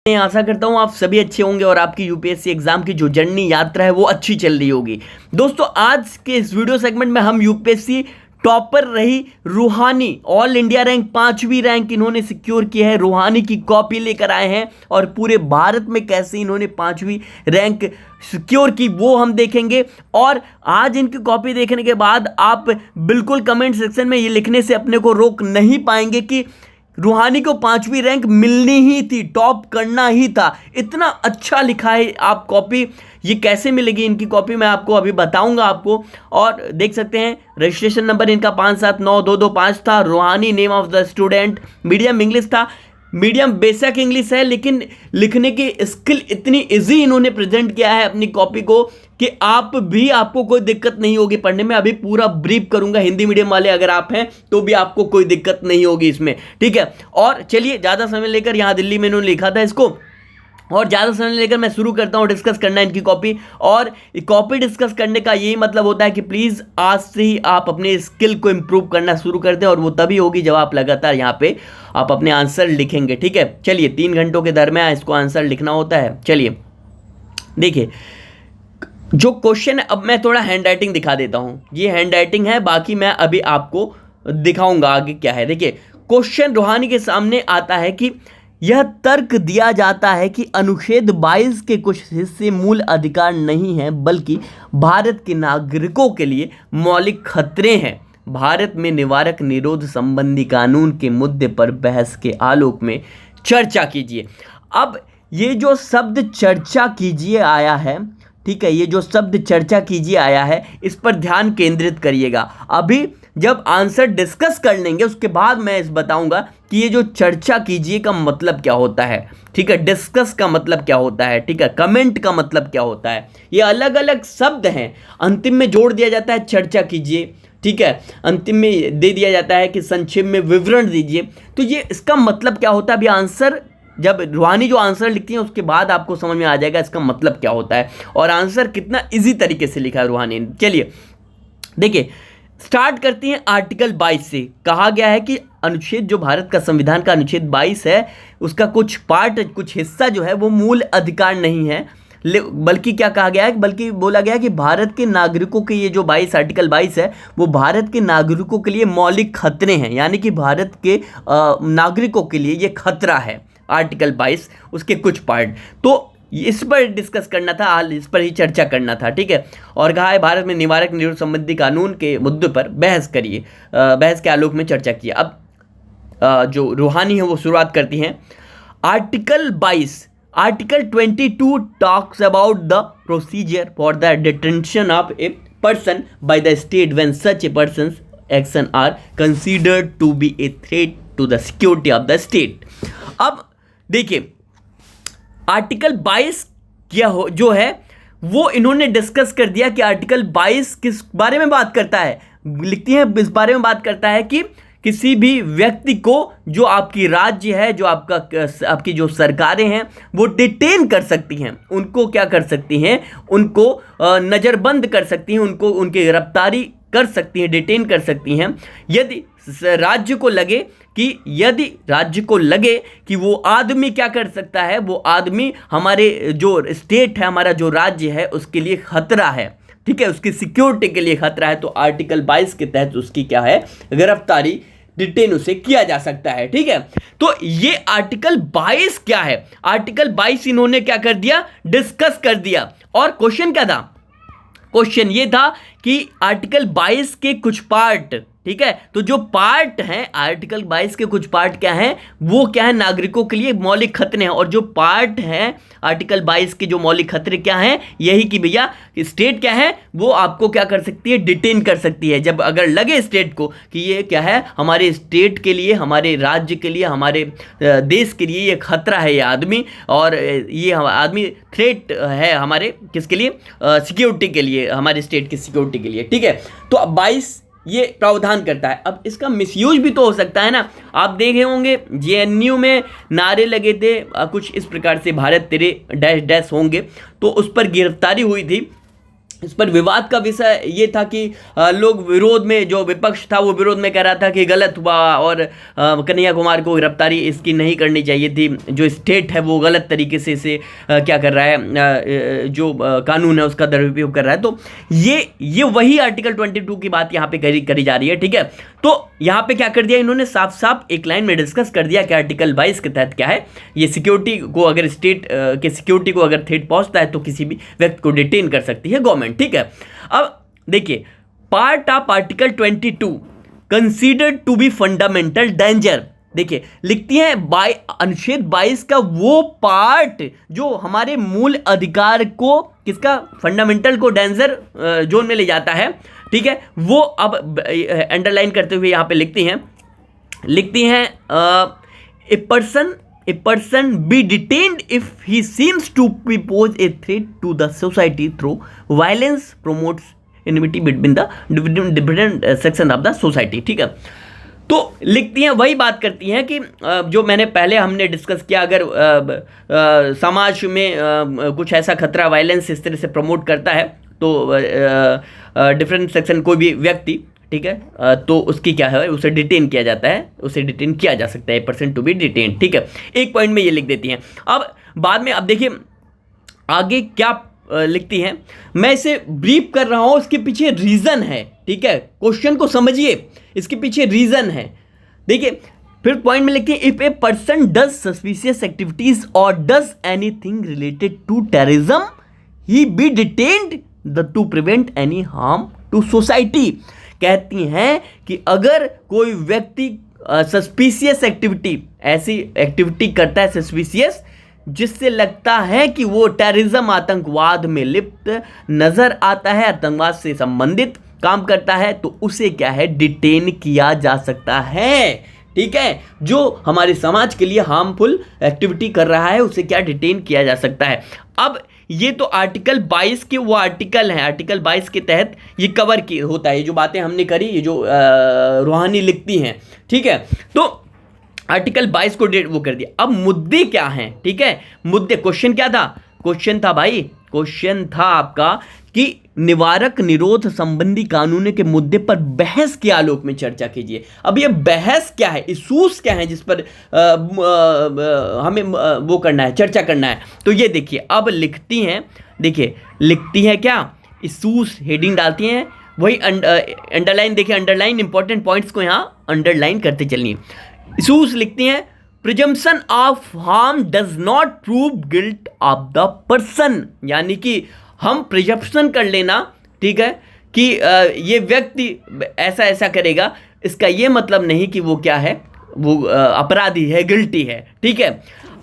मैं आशा करता हूँ आप सभी अच्छे होंगे और आपकी यूपीएससी एग्जाम की जो जर्नी यात्रा है वो अच्छी चल रही होगी। दोस्तों आज के इस वीडियो सेगमेंट में हम यूपीएससी टॉपर रही रूहानी, ऑल इंडिया रैंक 5वीं रैंक इन्होंने सिक्योर किया है। रूहानी की कॉपी लेकर आए हैं और पूरे भारत में कैसे इन्होंने 5वीं रैंक सिक्योर की वो हम देखेंगे। और आज इनकी कॉपी देखने के बाद आप बिल्कुल कमेंट सेक्शन में ये लिखने से अपने को रोक नहीं पाएंगे कि रूहानी को 5वीं रैंक मिलनी ही थी, टॉप करना ही था। इतना अच्छा लिखा है आप कॉपी। ये कैसे मिलेगी इनकी कॉपी मैं आपको अभी बताऊंगा आपको। और देख सकते हैं रजिस्ट्रेशन नंबर इनका 579225 था। रूहानी name of the student, medium English था। मीडियम बेसिक इंग्लिश है लेकिन लिखने की स्किल इतनी इजी इन्होंने प्रेजेंट किया है अपनी कॉपी को कि आपको कोई दिक्कत नहीं होगी पढ़ने में। अभी पूरा ब्रीफ करूंगा, हिंदी मीडियम वाले अगर आप हैं तो भी आपको कोई दिक्कत नहीं होगी इसमें, ठीक है। और चलिए ज़्यादा समय लेकर, यहाँ दिल्ली में इन्होंने लिखा था इसको, और ज़्यादा समय लेकर मैं शुरू करता हूँ डिस्कस करना इनकी कॉपी। और कॉपी डिस्कस करने का यही मतलब होता है कि प्लीज़ आज से ही आप अपने स्किल को इम्प्रूव करना शुरू कर दें, और वो तभी होगी जब आप लगातार यहाँ पे आप अपने आंसर लिखेंगे, ठीक है। चलिए 3 घंटों के दरमियान इसको आंसर लिखना होता है। चलिए देखिए जो क्वेश्चन, अब मैं थोड़ा हैंड राइटिंग दिखा देता हूँ। ये हैंड राइटिंग है, बाकी मैं अभी आपको दिखाऊंगा आगे क्या है। देखिए क्वेश्चन रूहानी के सामने आता है कि यह तर्क दिया जाता है कि अनुच्छेद 22 के कुछ हिस्से मूल अधिकार नहीं हैं बल्कि भारत के नागरिकों के लिए मौलिक खतरे हैं। भारत में निवारक निरोध संबंधी कानून के मुद्दे पर बहस के आलोक में चर्चा कीजिए। अब ये जो शब्द चर्चा कीजिए आया है, ठीक है, ये जो शब्द चर्चा कीजिए आया है इस पर ध्यान केंद्रित करिएगा। अभी जब आंसर डिस्कस कर लेंगे उसके बाद मैं इस बताऊंगा कि ये जो चर्चा कीजिए का मतलब क्या होता है, ठीक है, डिस्कस का मतलब क्या होता है, ठीक है, कमेंट का मतलब क्या होता है। ये अलग अलग शब्द हैं, अंतिम में जोड़ दिया जाता है चर्चा कीजिए, ठीक है, अंतिम में दे दिया जाता है कि संक्षेप में विवरण दीजिए। तो ये इसका मतलब क्या होता है, अभी आंसर जब रूहानी जो आंसर लिखती है उसके बाद आपको समझ में आ जाएगा इसका मतलब क्या होता है और आंसर कितना इजी तरीके से लिखा है रूहानी ने। चलिए देखिए स्टार्ट करती हैं आर्टिकल 22 से। कहा गया है कि अनुच्छेद, जो भारत का संविधान का अनुच्छेद 22 है, उसका कुछ पार्ट, कुछ हिस्सा जो है वो मूल अधिकार नहीं है, बल्कि क्या कहा गया है, बल्कि बोला गया है कि भारत के नागरिकों के, ये जो 22 आर्टिकल 22 है वो भारत के नागरिकों के लिए मौलिक खतरे हैं, यानी कि भारत के नागरिकों के लिए ये खतरा है आर्टिकल 22, उसके कुछ पार्ट। तो इस पर डिस्कस करना था, हाल इस पर ही चर्चा करना था, ठीक है। और कहा है भारत में निवारक निरोध संबंधी कानून के मुद्दे पर बहस करिए, बहस के आलोक में चर्चा किए। अब जो रूहानी है वो शुरुआत करती हैं article 22। Article 22 talks about the procedure for the detention of a person by the state when such a person action are considered to be a threat to the security of the state. अब देखिए article 22 जो है वो इन्होंने discuss कर दिया कि article 22 किस बारे में बात करता है। लिखती हैं इस बारे में बात करता है कि किसी भी व्यक्ति को, जो आपकी राज्य है, जो आपकी जो सरकारें हैं वो डिटेन कर सकती हैं, उनको क्या कर सकती हैं, उनको नज़रबंद कर सकती हैं, उनको उनकी गिरफ्तारी कर सकती हैं, डिटेन कर सकती हैं यदि राज्य को लगे कि वो आदमी क्या कर सकता है, वो आदमी हमारे जो स्टेट है, हमारा जो राज्य है उसके लिए खतरा है, ठीक है, उसकी सिक्योरिटी के लिए खतरा है, तो आर्टिकल 22 के तहत उसकी क्या है, गिरफ्तारी, डिटेन उसे किया जा सकता है, ठीक है। तो ये आर्टिकल 22 क्या है, आर्टिकल 22 इन्होंने क्या कर दिया, डिस्कस कर दिया। और क्वेश्चन क्या था, क्वेश्चन ये था कि आर्टिकल 22 के कुछ पार्ट, ठीक है, तो जो पार्ट हैं आर्टिकल 22 के कुछ पार्ट क्या हैं, वो क्या है, नागरिकों के लिए मौलिक खतरे हैं। और जो पार्ट हैं आर्टिकल 22 के जो मौलिक खतरे क्या हैं, यही कि भैया स्टेट क्या है, वो आपको क्या कर सकती है, डिटेन कर सकती है। जब अगर लगे स्टेट को कि ये क्या है, हमारे स्टेट के लिए, हमारे राज्य के लिए, हमारे देश के लिए ये खतरा है ये आदमी, और ये आदमी थ्रेट है हमारे किसके लिए, सिक्योरिटी के लिए, हमारे स्टेट की सिक्योरिटी के लिए, ठीक है। तो 22 ये प्रावधान करता है। अब इसका मिसयूज भी तो हो सकता है ना। आप देखे होंगे जेएनयू में नारे लगे थे कुछ इस प्रकार से, भारत तेरे डैश डैश होंगे, तो उस पर गिरफ्तारी हुई थी इस पर विवाद का विषय ये था कि लोग विरोध में, जो विपक्ष था वो विरोध में कह रहा था कि गलत हुआ और कन्हैया कुमार को गिरफ्तारी इसकी नहीं करनी चाहिए थी, जो स्टेट है वो गलत तरीके से इसे क्या कर रहा है, जो कानून है उसका दुरुपयोग कर रहा है। तो ये वही आर्टिकल 22 की बात यहाँ पे करी जा रही है, ठीक है। तो यहाँ पे क्या कर दिया इन्होंने, साफ साफ एक लाइन में डिस्कस कर दिया कि आर्टिकल 22 के तहत क्या है, ये सिक्योरिटी को, अगर स्टेट के सिक्योरिटी को अगर थ्रेट पहुंचता है तो किसी भी व्यक्ति को डिटेन कर सकती है गवर्नमेंट, ठीक है। अब देखिए, part of article 22 considered to be fundamental danger, देखिए लिखती है अनुच्छेद 22 का वो पार्ट जो हमारे मूल अधिकार को, किसका, फंडामेंटल को डेंजर जोन में ले जाता है, ठीक है। वो अब अंडरलाइन करते हुए यहाँ पे लिखती हैं a person be detained if he seems to pose a threat to the society through violence promotes enmity between the different section of the society, ठीक है। तो लिखती हैं, वही बात करती हैं कि जो मैंने पहले हमने डिस्कस किया, अगर समाज में कुछ ऐसा खतरा, वायलेंस इस तरह से प्रमोट करता है तो डिफरेंट सेक्शन कोई भी व्यक्ति, ठीक है, तो उसकी क्या है, उसे डिटेन किया जाता है, उसे डिटेन किया जा सकता है, पर्सन टू बी डिटेन, ठीक है। एक पॉइंट में ये लिख देती हैं। अब बाद में, अब देखिए आगे क्या लिखती हैं, मैं इसे ब्रीफ कर रहा हूं, इसके पीछे रीजन है, ठीक है। क्वेश्चन को समझिए, इसके पीछे रीजन है। देखिए फिर पॉइंट में लिखते हैं, if a person does suspicious activities और does anything related to terrorism he be detained to prevent any harm to society. कहती हैं कि अगर कोई व्यक्ति सस्पिशियस एक्टिविटी, ऐसी एक्टिविटी करता है सस्पिशियस, जिससे लगता है कि वो टेररिज्म, आतंकवाद में लिप्त नजर आता है, आतंकवाद से संबंधित काम करता है, तो उसे क्या है, डिटेन किया जा सकता है, ठीक है। जो हमारे समाज के लिए हार्मफुल एक्टिविटी कर रहा है उसे क्या, डिटेन किया जा सकता है। अब ये तो आर्टिकल 22 के वो आर्टिकल हैं, आर्टिकल 22 के तहत ये कवर की होता है, ये जो बातें हमने करी, ये जो रूहानी लिखती हैं, ठीक है। तो आर्टिकल 22 को वो कर दिया। अब मुद्दे क्या हैं, ठीक है, मुद्दे, क्वेश्चन क्या था, क्वेश्चन था आपका कि निवारक निरोध संबंधी कानून के मुद्दे पर बहस के आलोक में चर्चा कीजिए। अब ये बहस क्या है, इशूज क्या है जिस पर हमें वो करना है, चर्चा करना है। तो ये देखिए, अब लिखती हैं, देखिए लिखती हैं क्या, इशूज हेडिंग डालती हैं, वही अंडरलाइन, देखिए अंडरलाइन, इंपॉर्टेंट पॉइंट्स को यहाँ अंडरलाइन करते चलिए। इशूज लिखती हैं, presumption of harm does not prove guilt of the person, यानी कि हम प्रिजम्पशन कर लेना, ठीक है, कि ये व्यक्ति ऐसा ऐसा करेगा, इसका ये मतलब नहीं कि वो क्या है, वो अपराधी है, गिल्टी है, ठीक है।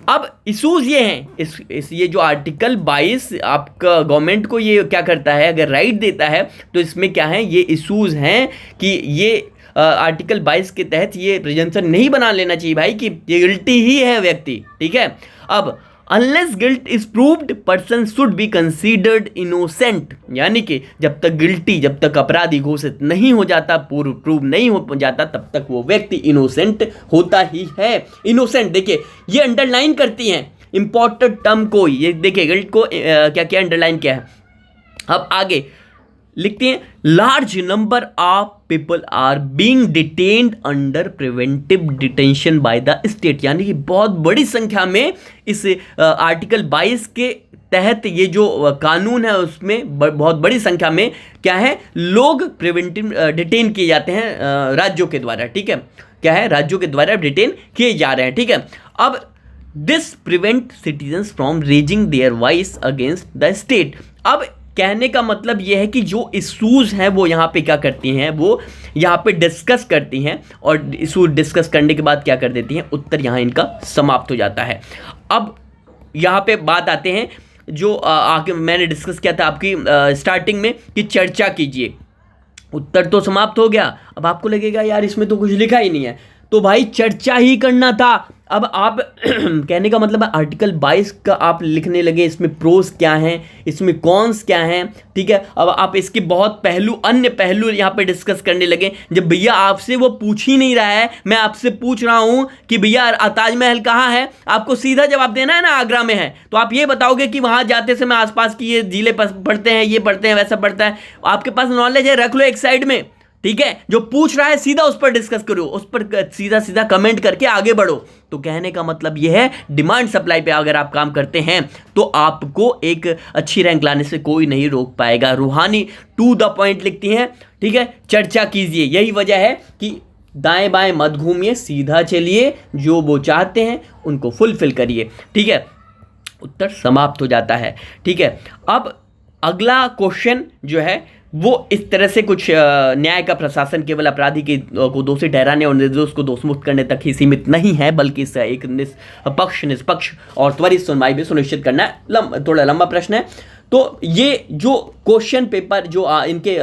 अब इशूज ये हैं, ये जो आर्टिकल 22 आपका गवर्नमेंट को ये क्या करता है, अगर राइट देता है तो इसमें क्या है, ये इशूज हैं कि ये आर्टिकल 22 के तहत ये प्रिजम्पशन नहीं बना लेना चाहिए भाई कि ये गिल्टी ही है व्यक्ति, ठीक है। अब unless guilt is proved person should be considered innocent, यानी कि जब तक गिल्टी, जब तक अपराधी घोषित नहीं हो जाता, प्रूव नहीं हो जाता, तब तक वो व्यक्ति इनोसेंट होता ही है। इनोसेंट, देखिए ये अंडरलाइन करती हैं इंपॉर्टेंट टर्म को, ये देखिए गिल्ट को क्या क्या अंडरलाइन किया है। अब आगे लिखते हैं, large number of people are being detained under preventive detention by the state, यानी कि बहुत बड़ी संख्या में इस आर्टिकल 22 के तहत ये जो कानून है उसमें बहुत बड़ी संख्या में क्या है, लोग प्रिवेंटिव डिटेन किए जाते हैं राज्यों के द्वारा, ठीक है, क्या है, राज्यों के द्वारा डिटेन किए जा रहे हैं, ठीक है। अब this prevent citizens from raising their voice against the state. अब कहने का मतलब यह है कि जो इशूज़ हैं वो यहाँ पे क्या करती हैं, वो यहाँ पे डिस्कस करती हैं और इशू डिस्कस करने के बाद क्या कर देती हैं, उत्तर यहाँ इनका समाप्त हो जाता है। अब यहाँ पे बात आते हैं जो आगे मैंने डिस्कस किया था आपकी स्टार्टिंग में कि चर्चा कीजिए, उत्तर तो समाप्त हो गया। अब आपको लगेगा यार इसमें तो कुछ लिखा ही नहीं है, तो भाई चर्चा ही करना था, अब आप कहने का मतलब है आर्टिकल 22 का आप लिखने लगे, इसमें प्रोस क्या हैं, इसमें कॉन्स क्या हैं, ठीक है। अब आप इसके बहुत पहलू, अन्य पहलू यहाँ पे डिस्कस करने लगे, जब भैया आपसे वो पूछ ही नहीं रहा है। मैं आपसे पूछ रहा हूं कि भैया ताजमहल कहाँ है, आपको सीधा जवाब देना है ना, आगरा में है। तो आप ये बताओगे कि वहां जाते समय आसपास की ये जिले पढ़ते हैं, ये पढ़ते हैं, वैसा पढ़ता है। आपके पास नॉलेज है, रख लो एक साइड में, ठीक है। जो पूछ रहा है सीधा उस पर डिस्कस करो, उस पर सीधा सीधा कमेंट करके आगे बढ़ो। तो कहने का मतलब यह है, डिमांड सप्लाई पे अगर आप काम करते हैं तो आपको एक अच्छी रैंक लाने से कोई नहीं रोक पाएगा। रूहानी टू द पॉइंट लिखती हैं, ठीक है। चर्चा कीजिए, यही वजह है कि दाएं बाएं मत घूमिए, सीधा चलिए, जो वो चाहते हैं उनको फुलफिल करिए, ठीक है। उत्तर समाप्त हो जाता है, ठीक है। अब अगला क्वेश्चन जो है वो इस तरह से कुछ, न्याय का प्रशासन केवल अपराधी को दोषी ठहराने और निर्दोष को दोषमुक्त करने तक ही सीमित नहीं है, बल्कि इससे एक निष्पक्ष और त्वरित सुनवाई भी सुनिश्चित करना है। थोड़ा लंबा प्रश्न है। तो ये जो क्वेश्चन पेपर, जो इनके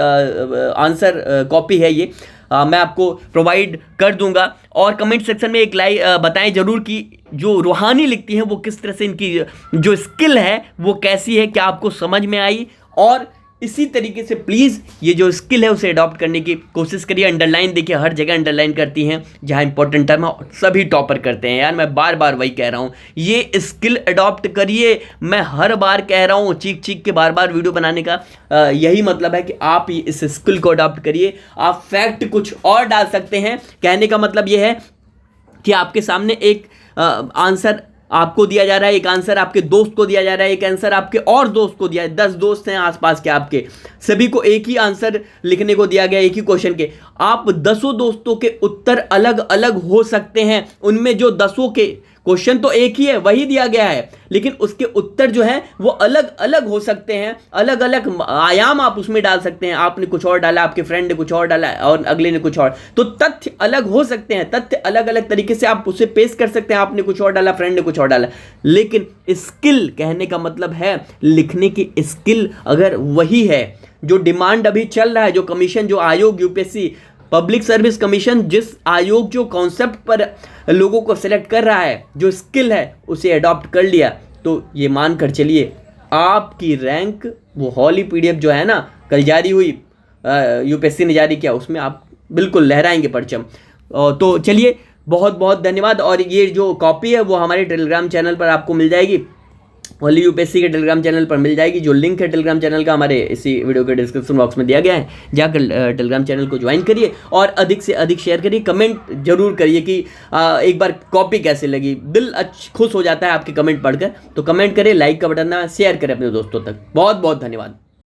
आंसर कॉपी है, ये मैं आपको प्रोवाइड कर दूंगा। और कमेंट सेक्शन में एक बताएं जरूर कि जो रूहानी लिखती हैं वो किस तरह से, इनकी जो स्किल है वो कैसी है, क्या आपको समझ में आई। और इसी तरीके से प्लीज़ ये जो स्किल है उसे अडॉप्ट करने की कोशिश करिए। अंडरलाइन देखिए, हर जगह अंडरलाइन करती हैं जहाँ इंपॉर्टेंट टर्म है, सभी टॉपर करते हैं यार। मैं बार बार वही कह रहा हूँ, ये स्किल अडॉप्ट करिए। मैं हर बार कह रहा हूँ, चीख चीख के बार बार वीडियो बनाने का यही मतलब है कि आप इस स्किल को अडॉप्ट करिए। आप फैक्ट कुछ और डाल सकते हैं। कहने का मतलब ये है कि आपके सामने एक आंसर आपको दिया जा रहा है, एक आंसर आपके दोस्त को दिया जा रहा है, एक आंसर आपके और दोस्त को दिया है। 10 दोस्त हैं आसपास के आपके, सभी को एक ही आंसर लिखने को दिया गया, एक ही क्वेश्चन के। आप 10 दोस्तों के उत्तर अलग अलग हो सकते हैं। उनमें जो 10 के क्वेश्चन तो एक ही है, वही दिया गया है, लेकिन उसके उत्तर जो है वो अलग अलग हो सकते हैं। अलग अलग आयाम आप उसमें डाल सकते हैं। आपने कुछ और डाला, आपके फ्रेंड ने कुछ और डाला और अगले ने कुछ और, तो तथ्य अलग हो सकते हैं। तथ्य अलग अलग तरीके से आप उसे पेश कर सकते हैं। आपने कुछ और डाला, फ्रेंड ने कुछ और डाला, लेकिन स्किल, कहने का मतलब है लिखने की स्किल अगर वही है, जो डिमांड अभी चल रहा है, जो कमीशन, जो आयोग, यूपीएससी पब्लिक सर्विस कमीशन, जिस आयोग जो कॉन्सेप्ट पर लोगों को सिलेक्ट कर रहा है, जो स्किल है उसे अडॉप्ट कर लिया, तो ये मान कर चलिए आपकी रैंक, वो हॉली पीडीएफ जो है ना कल जारी हुई, यूपीएससी ने जारी किया, उसमें आप बिल्कुल लहराएंगे परचम। तो चलिए, बहुत बहुत धन्यवाद। और ये जो कॉपी है वो हमारे टेलीग्राम चैनल पर आपको मिल जाएगी, ओनली यूपीएससी के टेलीग्राम चैनल पर मिल जाएगी। जो लिंक है टेलीग्राम चैनल का हमारे इसी वीडियो के डिस्क्रिप्शन बॉक्स में दिया गया है। जाकर टेलीग्राम चैनल को ज्वाइन करिए और अधिक से अधिक शेयर करिए। कमेंट जरूर करिए कि एक बार कॉपी कैसे लगी। दिल खुश हो जाता है आपके कमेंट पढ़कर। तो कमेंट करें, लाइक का बटन दबाएं, शेयर करें अपने दोस्तों तक। बहुत बहुत धन्यवाद।